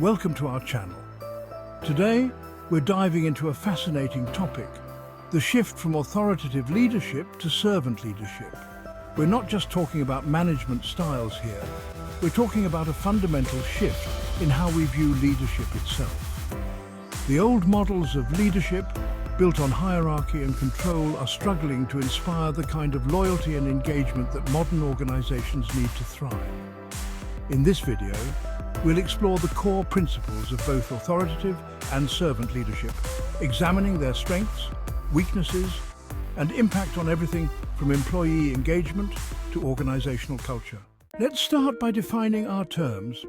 Welcome to our channel. Today, we're diving into a fascinating topic, the shift from authoritative leadership to servant leadership. We're not just talking about management styles here, we're talking about a fundamental shift in how we view leadership itself. The old models of leadership, built on hierarchy and control, are struggling to inspire the kind of loyalty and engagement that modern organizations need to thrive. In this video, we'll explore the core principles of both authoritative and servant leadership, examining their strengths, weaknesses, and impact on everything from employee engagement to organizational culture. Let's start by defining our terms.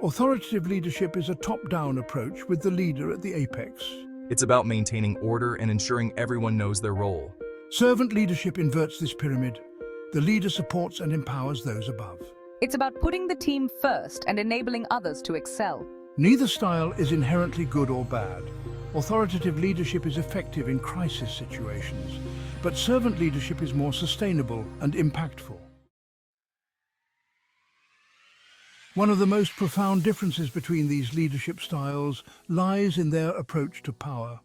Authoritative leadership is a top-down approach with the leader at the apex. It's about maintaining order and ensuring everyone knows their role. Servant leadership inverts this pyramid. The leader supports and empowers those above. It's about putting the team first and enabling others to excel. Neither style is inherently good or bad. Authoritative leadership is effective in crisis situations, but servant leadership is more sustainable and impactful. One of the most profound differences between these leadership styles lies in their approach to power.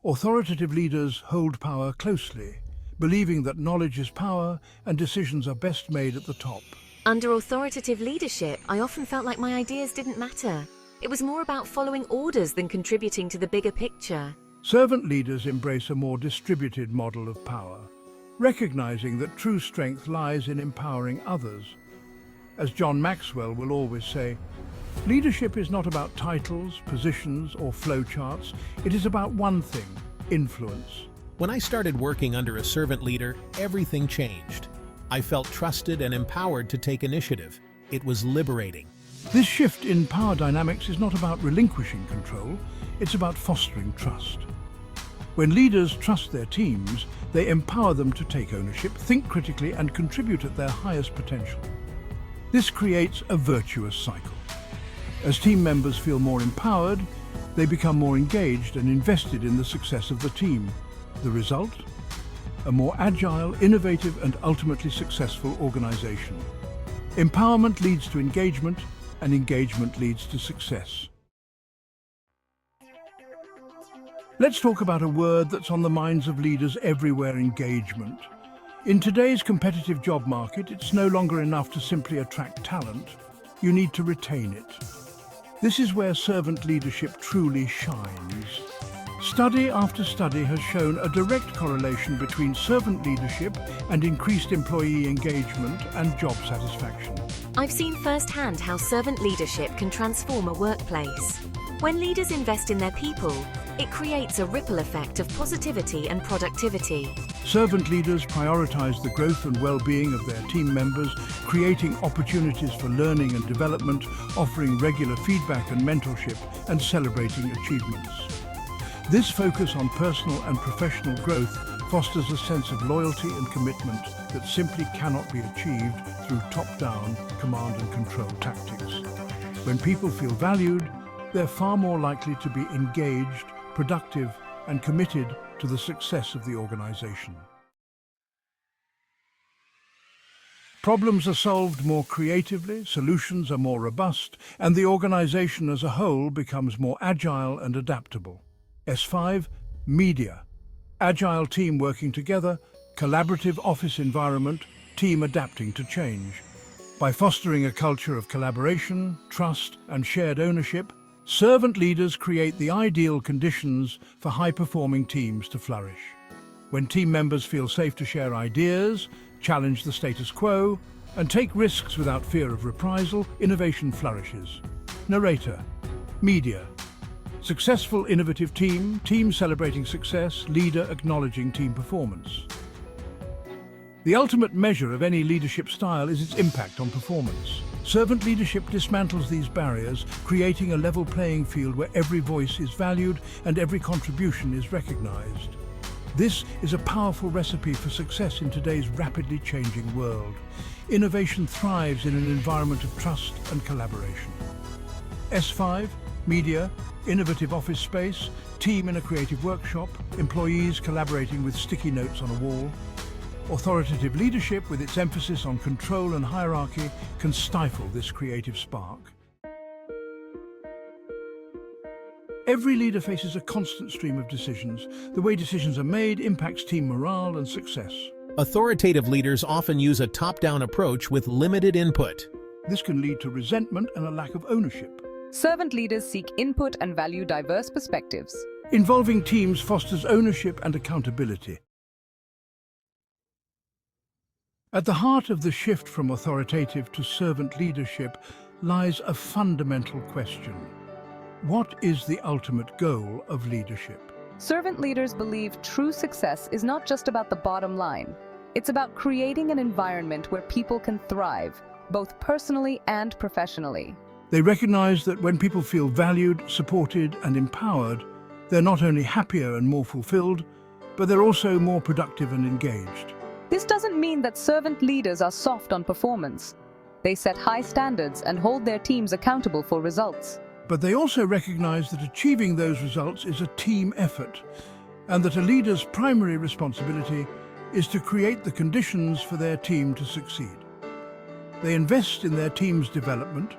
Authoritative leaders hold power closely, believing that knowledge is power and decisions are best made at the top. Under authoritative leadership, I often felt like my ideas didn't matter. It was more about following orders than contributing to the bigger picture. Servant leaders embrace a more distributed model of power, recognizing that true strength lies in empowering others. As John Maxwell will always say, leadership is not about titles, positions, or flowcharts. It is about one thing: influence. When I started working under a servant leader, everything changed. I felt trusted and empowered to take initiative. It was liberating. This shift in power dynamics is not about relinquishing control, it's about fostering trust. When leaders trust their teams, they empower them to take ownership, think critically, and contribute at their highest potential. This creates a virtuous cycle. As team members feel more empowered, they become more engaged and invested in the success of the team. The result? A more agile, innovative, and ultimately successful organization. Empowerment leads to engagement, and engagement leads to success. Let's talk about a word that's on the minds of leaders everywhere: engagement. In today's competitive job market, it's no longer enough to simply attract talent. You need to retain it. This is where servant leadership truly shines. Study after study has shown a direct correlation between servant leadership and increased employee engagement and job satisfaction. I've seen firsthand how servant leadership can transform a workplace. When leaders invest in their people, it creates a ripple effect of positivity and productivity. Servant leaders prioritize the growth and well-being of their team members, creating opportunities for learning and development, offering regular feedback and mentorship, and celebrating achievements. This focus on personal and professional growth fosters a sense of loyalty and commitment that simply cannot be achieved through top-down command and control tactics. When people feel valued, they're far more likely to be engaged, productive, and committed to the success of the organization. Problems are solved more creatively, solutions are more robust, and the organization as a whole becomes more agile and adaptable. S5, media. Agile team working together, collaborative office environment, team adapting to change. By fostering a culture of collaboration, trust, and shared ownership, servant leaders create the ideal conditions for high-performing teams to flourish. When team members feel safe to share ideas, challenge the status quo, and take risks without fear of reprisal, innovation flourishes. Narrator. Media. Successful, innovative team celebrating success, leader acknowledging team performance. The ultimate measure of any leadership style is its impact on performance. Servant leadership dismantles these barriers, creating a level playing field where every voice is valued and every contribution is recognized. This is a powerful recipe for success in today's rapidly changing world. Innovation thrives in an environment of trust and collaboration. S5, media, innovative office space, team in a creative workshop, employees collaborating with sticky notes on a wall. Authoritative leadership, with its emphasis on control and hierarchy, can stifle this creative spark. Every leader faces a constant stream of decisions. The way decisions are made impacts team morale and success. Authoritative leaders often use a top-down approach with limited input. This can lead to resentment and a lack of ownership. Servant leaders seek input and value diverse perspectives. Involving teams fosters ownership and accountability. At the heart of the shift from authoritative to servant leadership lies a fundamental question. What is the ultimate goal of leadership? Servant leaders believe true success is not just about the bottom line. It's about creating an environment where people can thrive, both personally and professionally. They recognize that when people feel valued, supported, and empowered, they're not only happier and more fulfilled, but they're also more productive and engaged. This doesn't mean that servant leaders are soft on performance. They set high standards and hold their teams accountable for results. But they also recognize that achieving those results is a team effort, and that a leader's primary responsibility is to create the conditions for their team to succeed. They invest in their team's development,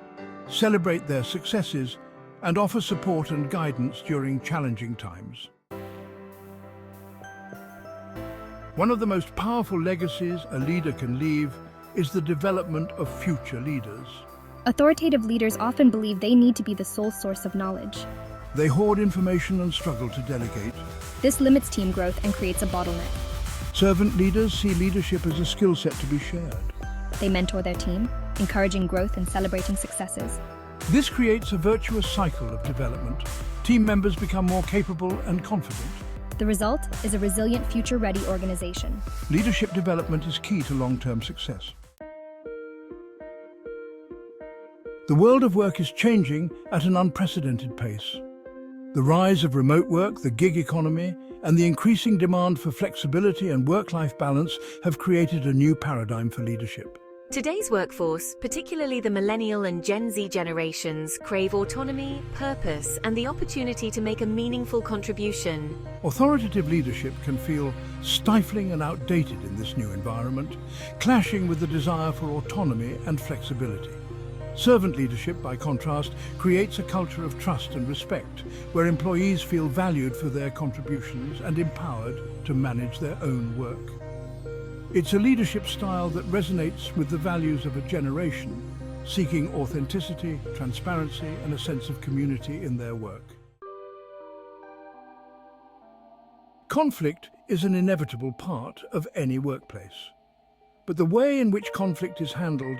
celebrate their successes, and offer support and guidance during challenging times. One of the most powerful legacies a leader can leave is the development of future leaders. Authoritative leaders often believe they need to be the sole source of knowledge. They hoard information and struggle to delegate. This limits team growth and creates a bottleneck. Servant leaders see leadership as a skill set to be shared. They mentor their team, encouraging growth and celebrating successes. This creates a virtuous cycle of development. Team members become more capable and confident. The result is a resilient, future-ready organization. Leadership development is key to long-term success. The world of work is changing at an unprecedented pace. The rise of remote work, the gig economy, and the increasing demand for flexibility and work-life balance have created a new paradigm for leadership. Today's workforce, particularly the millennial and Gen Z generations, crave autonomy, purpose, and the opportunity to make a meaningful contribution. Authoritative leadership can feel stifling and outdated in this new environment, clashing with the desire for autonomy and flexibility. Servant leadership, by contrast, creates a culture of trust and respect, where employees feel valued for their contributions and empowered to manage their own work. It's a leadership style that resonates with the values of a generation, seeking authenticity, transparency, and a sense of community in their work. Conflict is an inevitable part of any workplace, but the way in which conflict is handled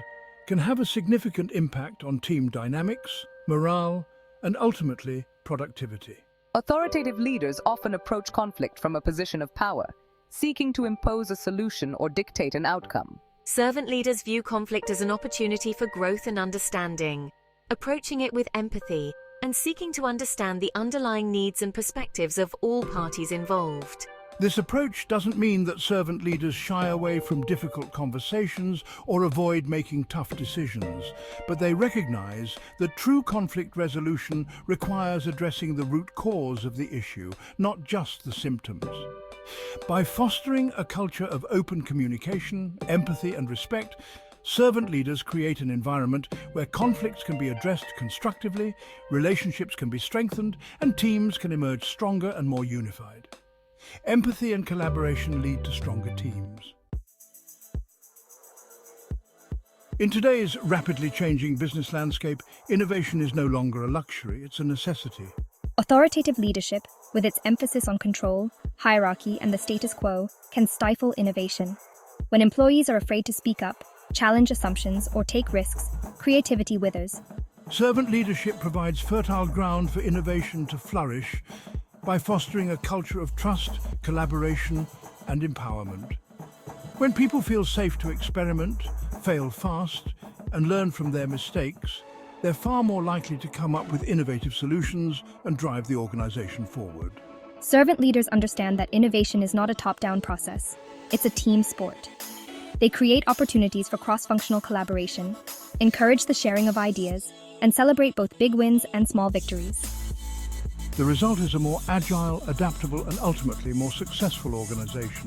can have a significant impact on team dynamics, morale, and ultimately productivity. Authoritative leaders often approach conflict from a position of power, seeking to impose a solution or dictate an outcome. Servant leaders view conflict as an opportunity for growth and understanding, approaching it with empathy and seeking to understand the underlying needs and perspectives of all parties involved. This approach doesn't mean that servant leaders shy away from difficult conversations or avoid making tough decisions, but they recognize that true conflict resolution requires addressing the root cause of the issue, not just the symptoms. By fostering a culture of open communication, empathy, and respect, servant leaders create an environment where conflicts can be addressed constructively, relationships can be strengthened, and teams can emerge stronger and more unified. Empathy and collaboration lead to stronger teams. In today's rapidly changing business landscape, innovation is no longer a luxury, it's a necessity. Authoritative leadership, with its emphasis on control, hierarchy, and the status quo, can stifle innovation. When employees are afraid to speak up, challenge assumptions, or take risks, creativity withers. Servant leadership provides fertile ground for innovation to flourish by fostering a culture of trust, collaboration, and empowerment. When people feel safe to experiment, fail fast, and learn from their mistakes, they're far more likely to come up with innovative solutions and drive the organization forward. Servant leaders understand that innovation is not a top-down process. It's a team sport. They create opportunities for cross-functional collaboration, encourage the sharing of ideas, and celebrate both big wins and small victories. The result is a more agile, adaptable, and ultimately more successful organization.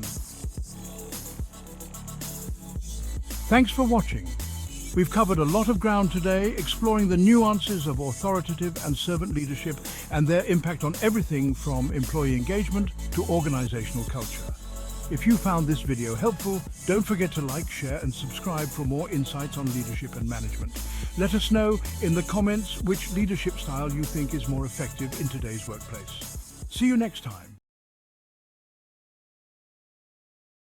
Thanks for watching. We've covered a lot of ground today, exploring the nuances of authoritative and servant leadership and their impact on everything from employee engagement to organizational culture. If you found this video helpful, don't forget to like, share, and subscribe for more insights on leadership and management. Let us know in the comments which leadership style you think is more effective in today's workplace. See you next time.